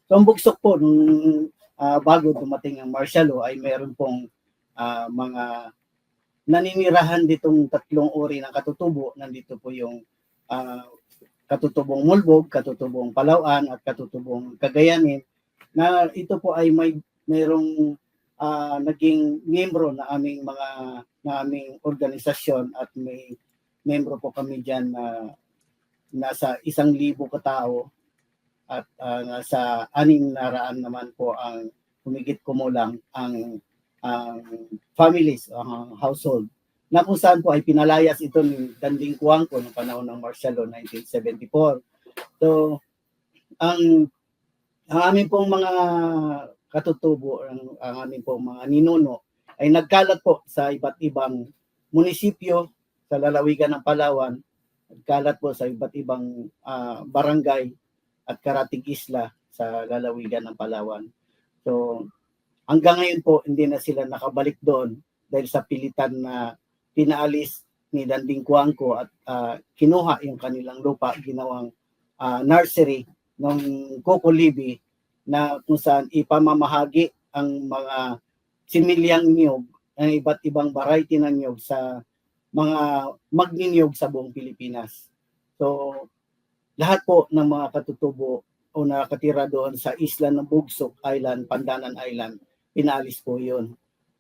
So ang bugsok po nung bago dumating ang martial law ay meron pong mga naninirahan ditong tatlong uri ng katutubo. Nandito po yung katutubong Mulbog, katutubong Palawan at katutubong Cagayanin, na ito po ay mayroong naging miyembro na aming organisasyon, at may miyembro po kami diyan na nasa 1,000 katao, at nasa 600 naman po ang humigit kumulang ang families, ang household, na kung saan po ay pinalayas ito ni Danding Cuangco noong panahon ng martial law 1974. So ang aming pong mga katutubo, ang aming pong mga ninuno ay nagkalat po sa iba't ibang munisipyo sa lalawigan ng Palawan, nagkalat po sa iba't ibang barangay at karatig isla sa lalawigan ng Palawan. So hanggang ngayon po hindi na sila nakabalik doon dahil sa pilitan na pinaalis ni Danding Cuangco at kinuha yung kanilang lupa, ginawang nursery ng Coco Libi, na kung saan ipamamahagi ang mga similyang niyog, ang iba't ibang variety ng niyog sa mga magniniyog sa buong Pilipinas. So lahat po ng mga katutubo o nakatira doon sa isla ng Bugsok Island, Pandanan Island, pinalis po yun.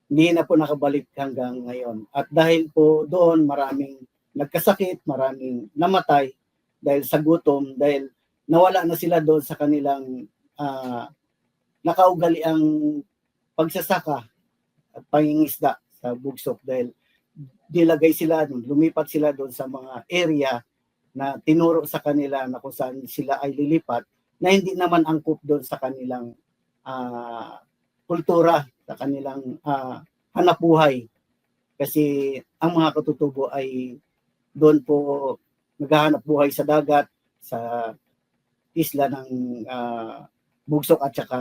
Hindi na po nakabalik hanggang ngayon. At dahil po doon maraming nagkasakit, maraming namatay dahil sa gutom, dahil nawala na sila doon sa kanilang nakaugaliang pagsasaka at pangingisda sa Bugsok, dahil lumipat sila doon sa mga area na tinuro sa kanila na kung saan sila ay lilipat, na hindi naman angkop doon sa kanilang kultura, sa kanilang hanapbuhay. Kasi ang mga katutubo ay doon po naghahanap buhay sa dagat, sa isla ng Bugsok at saka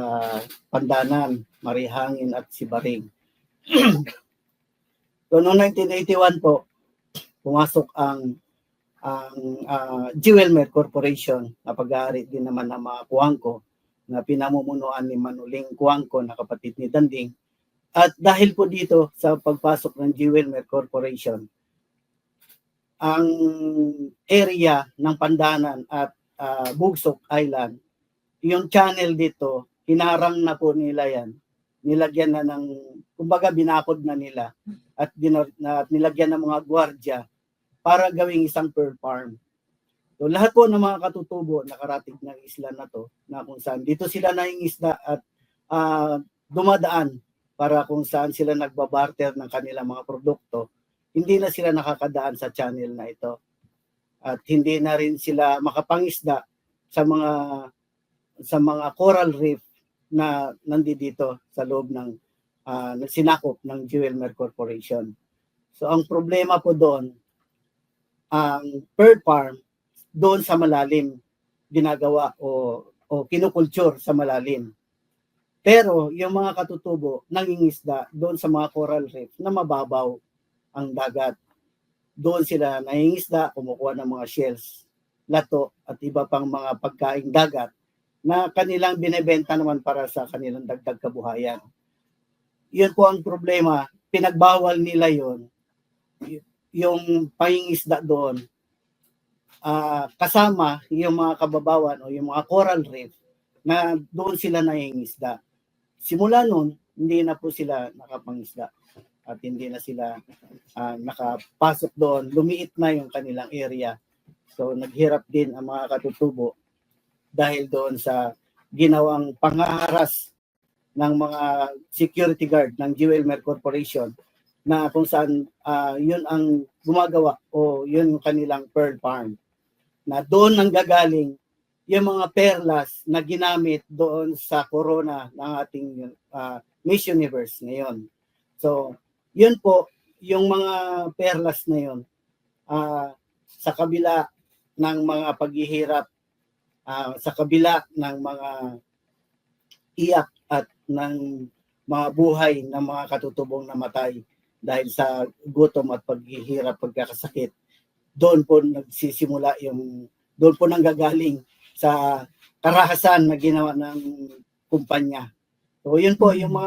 Pandanan, Marihangin at Sibaring. So noong 1981 po, pumasok ang Jewelmer Corporation, na pag-aari din naman ng mga Cuangco, na pinamumunuan ni Manuling Cuangco na kapatid ni Danding. At dahil po dito sa pagpasok ng Jewelmer Corporation, ang area ng Pandanan at Bugsok Island, yung channel dito, hinarang na po nila yan. Nilagyan na ng, kumbaga binakod na nila, at nilagyan ng mga gwardiya para gawing isang pearl farm. So lahat po ng mga katutubo nakarating ng isla na to, na kung saan dito sila nangingisda at dumadaan para kung saan sila nagbabarter ng kanilang mga produkto, hindi na sila nakakadaan sa channel na ito. At hindi na rin sila makapangisda sa mga coral reef na nandito sa loob ng sinakop ng Jewelmer Corporation. So ang problema po doon, ang pearl farm doon sa malalim ginagawa o kinukulture sa malalim. Pero yung mga katutubo nangingisda doon sa mga coral reef na mababaw ang dagat. Doon sila nangingisda, kumukuha ng mga shells, lato at iba pang mga pagkaing dagat na kanilang binebenta naman para sa kanilang dagdag kabuhayan. Yun po ang problema, pinagbawal nila yon, yung pangingisda doon, kasama yung mga kababawan o yung mga coral reef na doon sila nangingisda. Simula noon, hindi na po sila nakapangisda at hindi na sila nakapasok doon. Lumiit na yung kanilang area. So naghirap din ang mga katutubo dahil doon sa ginawang pangaharas ng mga security guard ng Jewelmer Corporation, na kung saan yun ang gumagawa o yun yung kanilang pearl farm, na doon nang gagaling yung mga perlas na ginamit doon sa corona ng ating Miss Universe ngayon. So yun po, yung mga perlas na yun, sa kabila ng mga paghihirap, sa kabila ng mga iyak at ng mga buhay ng mga katutubong namatay dahil sa gutom at paghihirap, pagkakasakit, doon po nagsisimula doon po nanggagaling sa karahasan na ginawa ng kumpanya. So yun po yung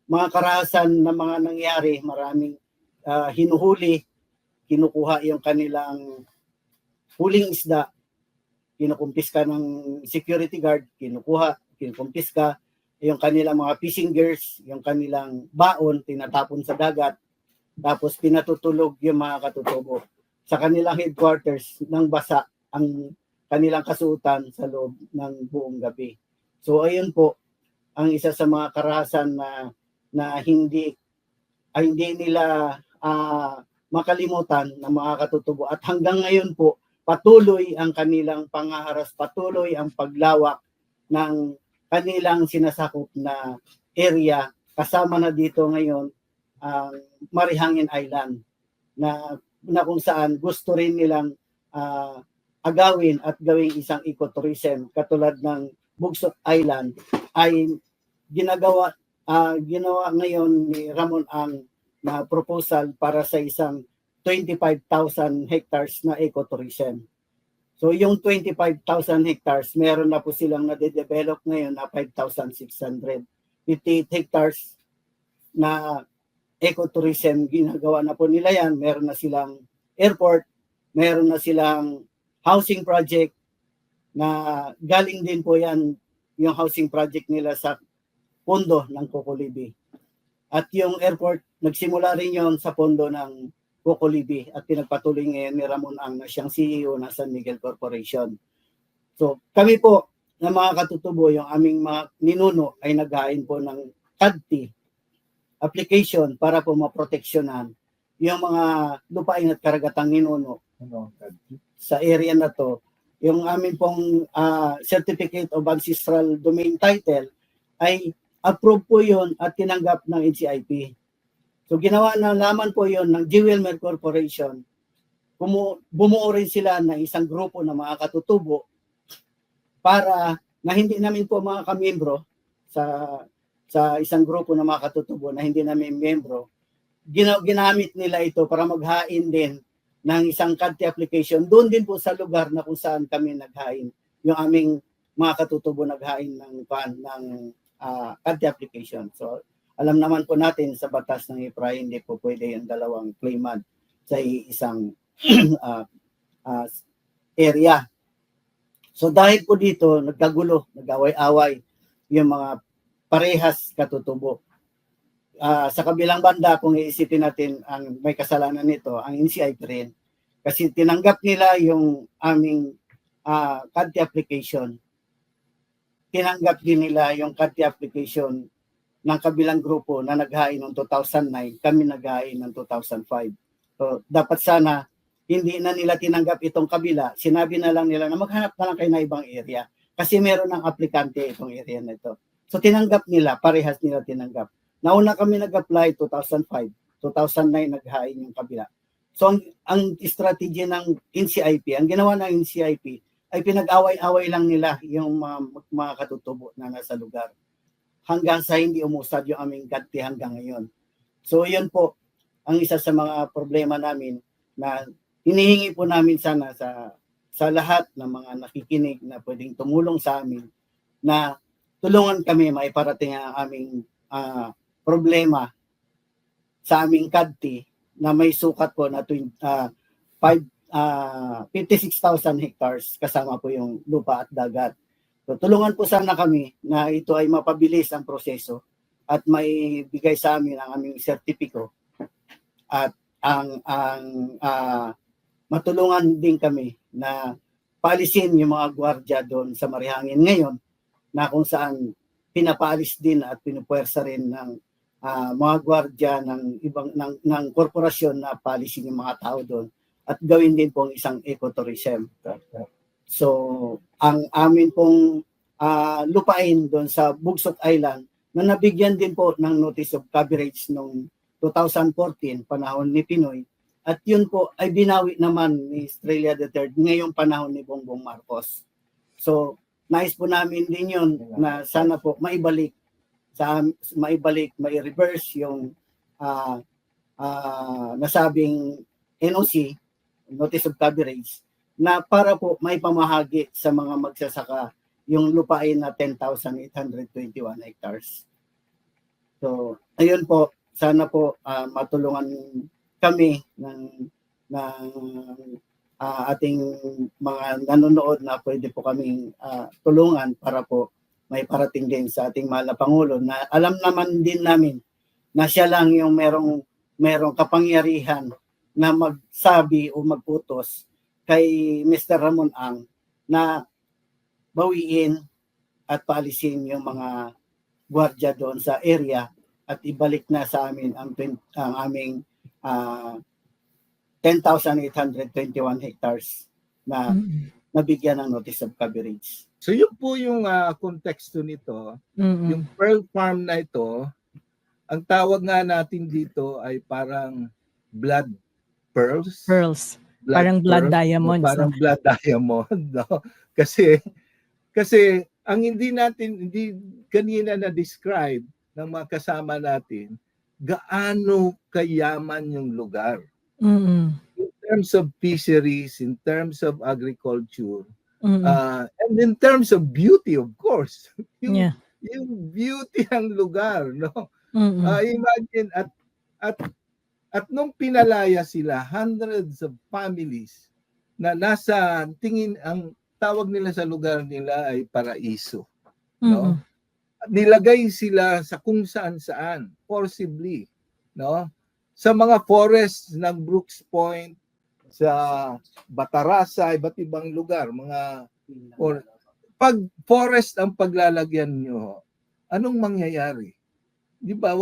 mga karahasan na mga nangyari, maraming hinuhuli, kinukuha yung kanilang huling isda, kinukumpiska ng security guard, kinukumpiska yung kanilang mga fishing gears, yung kanilang baon, tinatapon sa dagat, tapos pinatutulog yung mga katutubo. Sa kanilang headquarters, ng basa ang kanilang kasuotan sa loob ng buong gabi. So ayun po, ang isa sa mga karahasan na hindi nila makalimutan ng mga katutubo. At hanggang ngayon po, patuloy ang kanilang pangaharas, patuloy ang paglawak ng kanilang sinasakop na area. Kasama na dito ngayon ang Marihangin Island na kung saan gusto rin nilang agawin at gawing isang ecotourism katulad ng Bugsok Island ay ginawa ngayon ni Ramon ang proposal para sa isang 25,000 hectares na ecotourism. So yung 25,000 hectares, meron na po silang nade-develop ngayon na 5,658 hectares na ecotourism. Ginagawa na po nila yan. Meron na silang airport, meron na silang housing project na galing din po yan yung housing project nila sa pondo ng Cocolibi. At yung airport, nagsimula rin yon sa pondo ng Cocolibi at pinagpatuloy ngayon ni Ramon Ang na siyang CEO ng San Miguel Corporation. So kami po na mga katutubo, yung aming mga ninuno ay naghain po ng CADTI application para po maproteksyonan yung mga lupain at karagatang ninuno sa area na to. Yung amin pong Certificate of Ancestral Domain Title ay approve po yon at tinanggap ng NCIP. So ginawa na naman po yon ng Jewelmer Corporation. Bumuo rin sila ng isang grupo ng mga katutubo para na hindi namin po mga kamiyembro sa isang grupo ng mga katutubo na hindi namin miyembro. Ginamit nila ito para maghain din ng isang CADTI application. Doon din po sa lugar na kung saan kami naghain. Yung aming mga katutubo naghain ng CADTI application. So alam naman po natin sa batas ng IPRA, hindi po pwede yung dalawang claimant sa isang area. So dahil po dito, nagkagulo, nag-away-away yung mga parehas katutubo. Sa kabilang banda, kung iisipin natin ang may kasalanan nito, ang NCIP rin. Kasi tinanggap nila yung aming CADTI application. Tinanggap din nila yung CADTI application ng kabilang grupo na naghain noong 2009, kami naghain ng 2005. So, dapat sana hindi na nila tinanggap itong kabila, sinabi na lang nila na maghanap na lang kayo na ibang area kasi meron ng aplikante itong area na ito. So tinanggap nila, parehas nila tinanggap. Nauna kami nag-apply 2005, 2009 naghain yung kabila. So ang strategy ng NCIP, ang ginawa ng NCIP ay pinag-away-away lang nila yung mga katutubo na nasa lugar. Hanggang sa hindi umusad yung aming CADTI hanggang ngayon. So yun po ang isa sa mga problema namin na hinihingi po namin sana sa lahat ng mga nakikinig na pwedeng tumulong sa amin na tulungan kami maiparating ang aming problema sa aming CADTI na may sukat po na 56,000 hectares kasama po yung lupa at dagat. So, tulungan po sana kami na ito ay mapabilis ang proseso at may bigay sa amin ang aming sertipiko at ang matulungan din kami na paalisin yung mga gwardiya doon sa Marihangin ngayon na kung saan pinapaalis din at pinupuwersa rin ng mga gwardiya ng korporasyon na paalisin yung mga tao doon at gawin din pong isang ecotourism. So, ang amin pong lupain doon sa Bugsok Island na nabigyan din po ng notice of coverage noong 2014, panahon ni Pinoy. At yun po ay binawi naman ni Estrella III ngayong panahon ni Bongbong Marcos. So, nais po namin din yun na sana po maibalik, mai-reverse yung nasabing NOC, notice of coverage, na para po may pamahagi sa mga magsasaka yung lupain na 10,821 hectares. So, ayun po, sana po matulungan kami ng ating mga nanonood na pwede po kaming tulungan para po may parating din sa ating mahal na Pangulo na alam naman din namin na siya lang yung merong kapangyarihan na magsabi o magputos kay Mr. Ramon Ang na bawiin at paalisin yung mga gwardiya doon sa area at ibalik na sa amin ang aming 10,821 hectares na nabigyan ng notice of coverage. So yun po yung konteksto nito. Yung pearl farm na ito, ang tawag nga natin dito ay parang blood pearls. Parang blood diamonds. Parang blood diamond. No? Kasi ang hindi kanina na-describe ng mga kasama natin, gaano kayaman yung lugar. In terms of fisheries, in terms of agriculture, and in terms of beauty, of course. Yung beauty ng lugar, no? Imagine at nung pinalaya sila, hundreds of families na nasa tingin, ang tawag nila sa lugar nila ay paraiso, no? Nilagay sila sa kung saan forcibly, no? Sa mga forests ng Brooks Point, sa Batarasa, iba't ibang lugar, pag forest ang paglalagyan nyo, anong mangyayari? Di ba?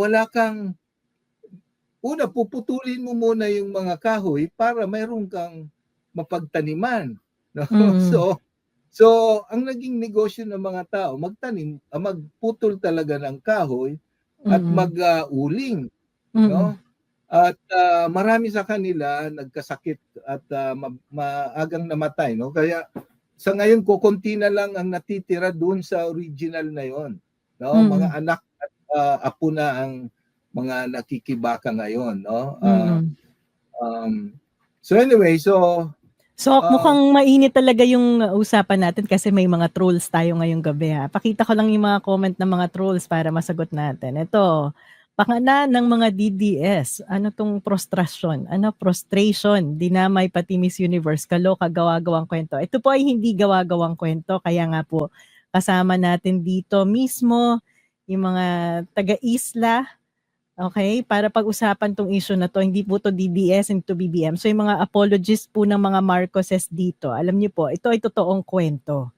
Puputulin mo muna yung mga kahoy para mayroon kang mapagtaniman. No? So, ang naging negosyo ng mga tao, magputol talaga ng kahoy at mag-uling. No? At marami sa kanila nagkasakit at maagang namatay. No? Kaya sa ngayon, kukunti na lang ang natitira doon sa original na yon. No? Mga anak at apo na ang mga nakikibaka ngayon. No? So anyway, So mukhang mainit talaga yung usapan natin kasi may mga trolls tayo ngayong gabi ha. Pakita ko lang yung mga comment ng mga trolls para masagot natin. Ito, pakana ng mga DDS. Ano tong prostration? Prostration. Dinamay pati Miss Universe. Kaloka, gawa-gawang kwento. Ito po ay hindi gawa-gawang kwento. Kaya nga po, kasama natin dito mismo yung mga taga-isla. Okay, para pag-usapan tong issue na to, hindi po to DDS and to BBM. So yung mga apologists po ng mga Marcoses dito, alam niyo po, ito ay totoong kwento.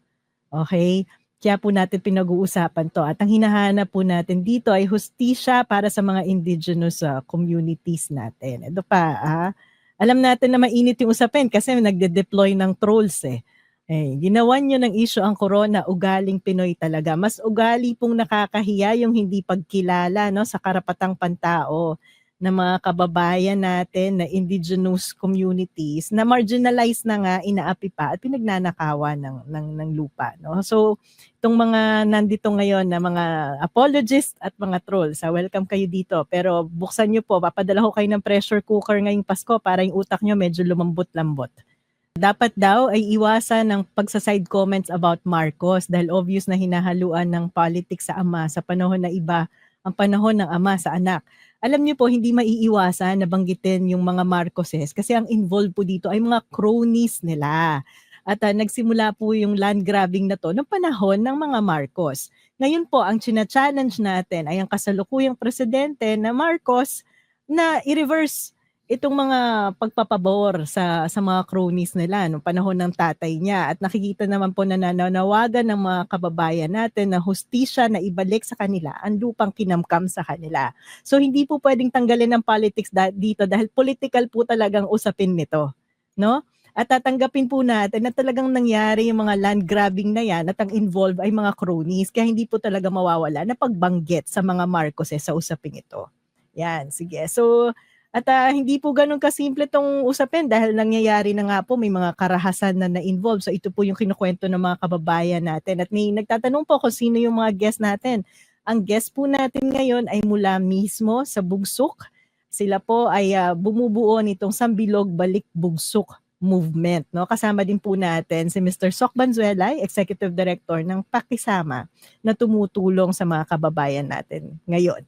Okay? Kaya po natin pinag-uusapan to. At ang hinahanap po natin dito ay hustisya para sa mga indigenous communities natin. Ito pa, alam natin na mainit yung usapin kasi nagde-deploy ng trolls eh. Ginawan nyo ng issue ang corona, ugaling Pinoy talaga. Mas ugali pong nakakahiya yung hindi pagkilala no, sa karapatang pantao ng mga kababayan natin na indigenous communities na marginalized na nga, inaapi pa at pinagnanakawan ng lupa. No? So, itong mga nandito ngayon na mga apologists at mga trolls, welcome kayo dito. Pero buksan nyo po, papadala ko kayo ng pressure cooker ngayong Pasko para yung utak nyo medyo lumambot-lambot. Dapat daw ay iwasan ng pagsaside comments about Marcos dahil obvious na hinahaluan ng politics sa ama sa panahon na iba ang panahon ng ama sa anak. Alam niyo po, hindi maiiwasan na banggitin yung mga Marcoses kasi ang involved po dito ay mga cronies nila. At nagsimula po yung land grabbing na to noong panahon ng mga Marcos. Ngayon po, ang china-challenge natin ay ang kasalukuyang presidente na Marcos na i-reverse itong mga pagpapabor sa mga cronies nila noong panahon ng tatay niya. At nakikita naman po na nananawagan ng mga kababayan natin na hustisya na ibalik sa kanila ang lupang kinamkam sa kanila. So hindi po pwedeng tanggalin ng politics dito dahil political po talagang usapin nito. No? At tatanggapin po natin na talagang nangyari yung mga land grabbing na yan at ang involved ay mga cronies. Kaya hindi po talaga mawawala na pagbanggit sa mga Marcoses sa usaping ito. Yan, sige. So, at hindi po ganun kasimple tong usapin dahil nangyayari na nga po may mga karahasan na na-involve. So ito po yung kinukwento ng mga kababayan natin. At may nagtatanong po kung sino yung mga guest natin. Ang guest po natin ngayon ay mula mismo sa Bugsuk. Sila po ay bumubuo nitong Sambilog Balik Bugsuk movement. No? Kasama din po natin si Mr. Sok Banzuelay, Executive Director ng Pakisama, na tumutulong sa mga kababayan natin ngayon.